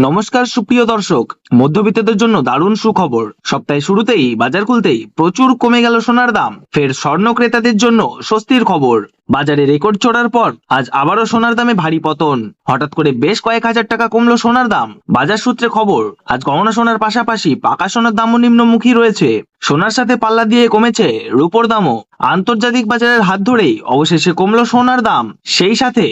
নমস্কার সুপ্রিয় দর্শক, মধ্যবিত্তদের জন্য দারুণ সুখবর। সপ্তাহের শুরুতেই বাজার খুলতেই প্রচুর কমে গেল সোনার দাম। ফের স্বর্ণ ক্রেতাদের জন্য স্বস্তির খবর। বাজারে রেকর্ড চড়ার পর আজ আবারও সোনার দামে ভারী পতন। হঠাৎ করে বেশ কয়েক হাজার টাকা কমলো সোনার দাম। বাজার সূত্রে খবর, আজ গহনা সোনার পাশাপাশি পাকা সোনার দামও নিম্নমুখী রয়েছে। সোনার সাথে পাল্লা দিয়ে কমেছে রূপোর দামও। আন্তর্জাতিক বাজারের হাত ধরেই অবশেষে কমলো সোনার দাম। সেই সাথে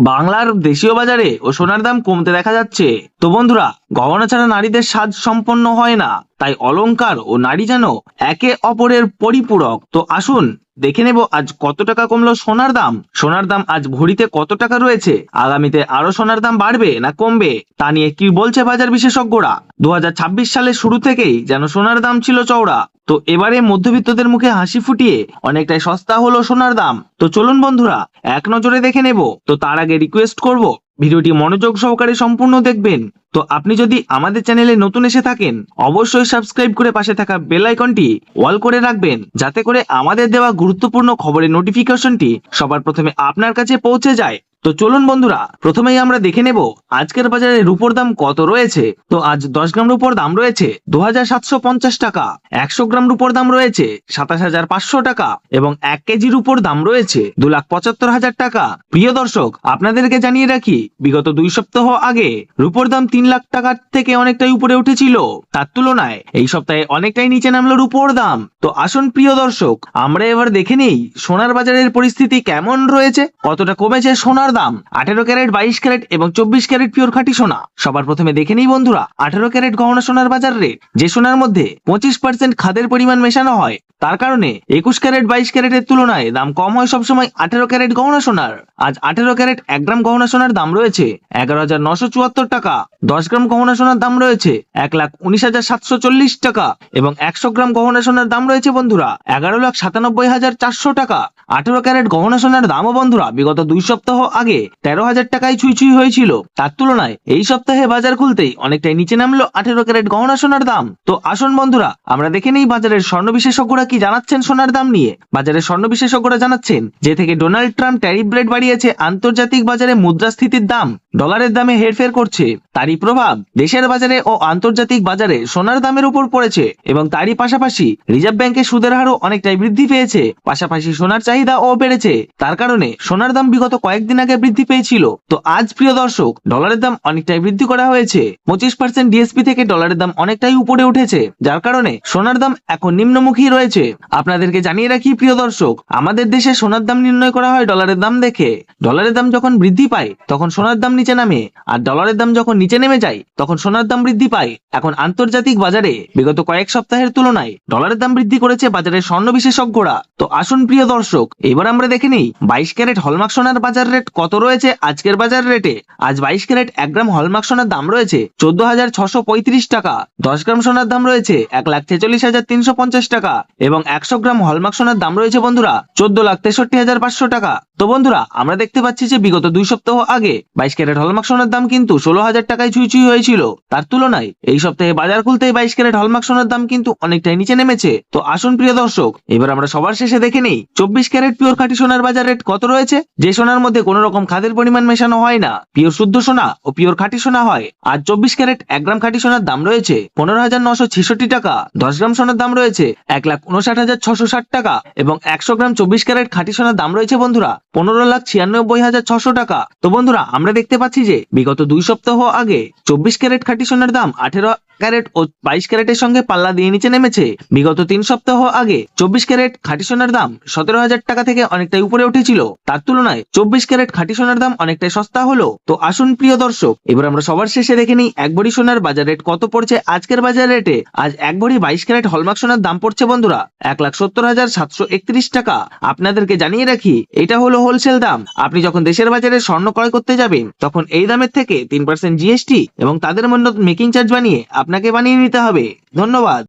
বাংলার দেশীয় বাজারে ও সোনার দাম কমতে দেখা যাচ্ছে। তো বন্ধুরা, গহনা ছাড়া নারীদের সাজ সম্পন্ন হয় না, তাই অলংকার ও নারী যেন একে অপরের পরিপূরক। তো আসুন দেখে নেব আজ কত টাকা কমলো সোনার দাম। সোনার দাম আজ ভরিতে কত টাকা রয়েছে, আগামীতে আরো সোনার দাম বাড়বে না কমবে, তা নিয়ে কি বলছে বাজার বিশেষজ্ঞরা। 2026 সালের শুরু থেকেই যেন সোনার দাম ছিল চওড়া, তো এবারে মধ্যবিত্তদের মুখে হাসি ফুটিয়ে অনেকটাই সস্তা হলো সোনার দাম। তো চলুন বন্ধুরা এক নজরে দেখে নেব। তো তার আগে রিকোয়েস্ট করব, ভিডিওটি মনোযোগ সহকারে সম্পূর্ণ দেখবেন। তো আপনি যদি আমাদের চ্যানেলে নতুন এসে থাকেন, অবশ্যই সাবস্ক্রাইব করে পাশে থাকা বেল আইকনটি অল করে রাখবেন, যাতে করে আমাদের দেওয়া গুরুত্বপূর্ণ খবরের নোটিফিকেশনটি সবার প্রথমে আপনার কাছে পৌঁছে যায়। তো চলুন বন্ধুরা, প্রথমেই আমরা দেখে নেব আজকের বাজারে রূপোর দাম কত রয়েছে। তো আজ 10 গ্রাম রূপোর দাম রয়েছে 2750 টাকা, 100 গ্রাম রূপোর দাম রয়েছে 27500 টাকা এবং 1 কেজি রূপোর দাম রয়েছে 2,75,000 টাকা। প্রিয় দর্শক, আপনাদেরকে জানিয়ে রাখি, বিগত 2 সপ্তাহ আগে রূপোর দাম 3 লাখ টাকার থেকে অনেকটাই উপরে উঠেছিল। তার তুলনায় এই সপ্তাহে অনেকটাই নিচে নামলো রূপোর দাম। তো আসুন প্রিয় দর্শক, আমরা এবার দেখে নেই সোনার বাজারের পরিস্থিতি কেমন রয়েছে, কতটা কমেছে সোনার দাম। 18 ক্যারেট, 22 ক্যারেট এবং 24 ক্যারেট পিওর খাঁটি সোনা। সবার প্রথমে দেখে নেই বন্ধুরা 18 ক্যারেট গহনা সোনার বাজার রেট। যে সোনার মধ্যে 25% খাদের পরিমাণ মেশানো হয়, তার কারণে 21 ক্যারেট 22 ক্যারেটের তুলনায় দাম কম হয় সবসময় 18 ক্যারেট গহনা সোনার। আজ 18 ক্যারেট 1 গ্রাম গহনা সোনার দাম রয়েছে 11,974 টাকা। 10 গ্রাম গহনা সোনার দাম রয়েছে 1,19,740 টাকা এবং 100 গ্রাম গহনা সোনার দাম রয়েছে বন্ধুরা 11,97,400 টাকা। 18 ক্যারেট গহনা সোনার দামও বন্ধুরা বিগত 2 সপ্তাহ আগে 13,000 টাকায় ছুঁই হয়েছিল। তার তুলনায় এই সপ্তাহে বাজার খুলতেই অনেকটাই নিচে নামলো 18 ক্যারেট গহনা সোনার দাম। তো আসুন বন্ধুরা আমরা দেখে নেই বাজারের স্বর্ণ বিশেষজ্ঞরা কি জানাচ্ছেন সোনার দাম নিয়ে। বাজারের স্বর্ণ বিশেষজ্ঞরা জানাচ্ছেন, যে থেকে ডোনাল্ড ট্রাম্প ট্যারিফ রেট বাড়িয়েছে, আন্তর্জাতিক বাজারে মুদ্রাস্ফীতির দাম ডলারের দামে হেরফের করছে, তারই প্রভাব দেশের বাজারে ও আন্তর্জাতিক বাজারে সোনার দামের উপর পড়েছে এবং তারই পাশাপাশি রিজার্ভ ব্যাংকের সুদের হারও অনেকটাই বৃদ্ধি পেয়েছে। পাশাপাশি সোনার চাহিদা ও বেড়েছে, তার কারণে সোনার দাম বিগত কয়েকদিন আগে বৃদ্ধি পেয়েছিল। তো আজ প্রিয় দর্শক, ডলারের দাম অনেকটাই বৃদ্ধি করা হয়েছে। 25% ডিএসপি থেকে ডলারের দাম অনেকটাই উপরে উঠেছে, যার কারণে সোনার দাম এখন নিম্নমুখী রয়েছে। আপনাদেরকে জানিয়ে রাখি প্রিয় দর্শক, আমাদের দেশে সোনার দাম নির্ণয় করা হয় ডলারের দাম দেখে। ডলারের দাম যখন বৃদ্ধি পায় তখন সোনার দাম নিচে নামে, আর ডলারের দাম যখন নিচে নেমে যায় তখন সোনার দাম বৃদ্ধি পায়। এখন আন্তর্জাতিক বাজারে বিগত কয়েক সপ্তাহের তুলনায় ডলারের দাম বৃদ্ধি করেছে বাজারের স্বর্ণ বিশেষজ্ঞরা। তো আসুন প্রিয় দর্শক, এবার আমরা দেখে নিই 22 ক্যারেট হলমার্ক সোনার বাজার রেট কত রয়েছে আজকের বাজার রেটে। আজ 22 ক্যারেট 1 গ্রাম হলমার্ক সোনার দাম রয়েছে 14,635 টাকা। 10 গ্রাম সোনার দাম রয়েছে 1,46,350 টাকা এবং 100 গ্রাম হলমার্ক সোনার দাম রয়েছে বন্ধুরা 14,63,500 টাকা। তো বন্ধুরা আমরা দেখতে পাচ্ছি যে বিগত 2 সপ্তাহ আগে 22 ক্যারেট হলমার্ক সোনার দাম কিন্তু 16,000 টাকায় ছুঁই হয়েছিল। তার তুলনায় এই সপ্তাহে বাজার খুলতেই 22 ক্যারেট হলমার্ক সোনার দাম কিন্তু অনেকটাই নিচে নেমেছে। তো আসুন প্রিয় দর্শক, এবার আমরা সবার শেষে দেখে নেই 24 ক্যারেট পিওর খাঁটি সোনার বাজার রেট কত রয়েছে। যে সোনার মধ্যে কোনো রকম খাদের পরিমাণ মেশানো হয় না, পিওর শুদ্ধ সোনা ও পিওর খাঁটি সোনা হয়। আজ 24 ক্যারেট 1 গ্রাম খাঁটি সোনার দাম রয়েছে 15,966 টাকা। 10 গ্রাম সোনার দাম রয়েছে 1,59,660 টাকা এবং 100 গ্রাম 24 ক্যারেট খাঁটি সোনার দাম রয়েছে বন্ধুরা 15,96,600 টাকা। তো বন্ধুরা আমরা দেখতে পাচ্ছি যে বিগত 2 সপ্তাহ আগে 24 ক্যারেট খাঁটি সোনার দাম 18 ক্যারেট ও 22 ক্যারেটের সঙ্গে পাল্লা দিয়ে নিচে নেমেছে। বিগত 3 সপ্তাহ আগে 24 ক্যারেট খাঁটি সোনার দাম 17,000 টাকা থেকে অনেকটাই উপরে উঠেছিল। তার তুলনায় 24 ক্যারেট খাঁটি সোনার দাম অনেকটাই সস্তা হলো। তো আসুন প্রিয় দর্শক, এবার আমরা সবার শেষে দেখে নিই 1 ভরি সোনার বাজার রেট কত পড়ছে আজকের বাজার রেটে। আজ 1 ভরি 22 ক্যারেট হলমার্ক সোনার দাম পড়ছে বন্ধুরা 1,70,731 টাকা। আপনাদেরকে জানিয়ে রাখি, এটা হলো হোলসেল দাম। আপনি যখন দেশের বাজারে স্বর্ণ ক্রয় করতে যাবেন তখন এই দামের থেকে 3% জিএসটি এবং তাদের মূল্য মেকিং চার্জ বানিয়ে আপনাকে বানিয়ে নিতে হবে। ধন্যবাদ।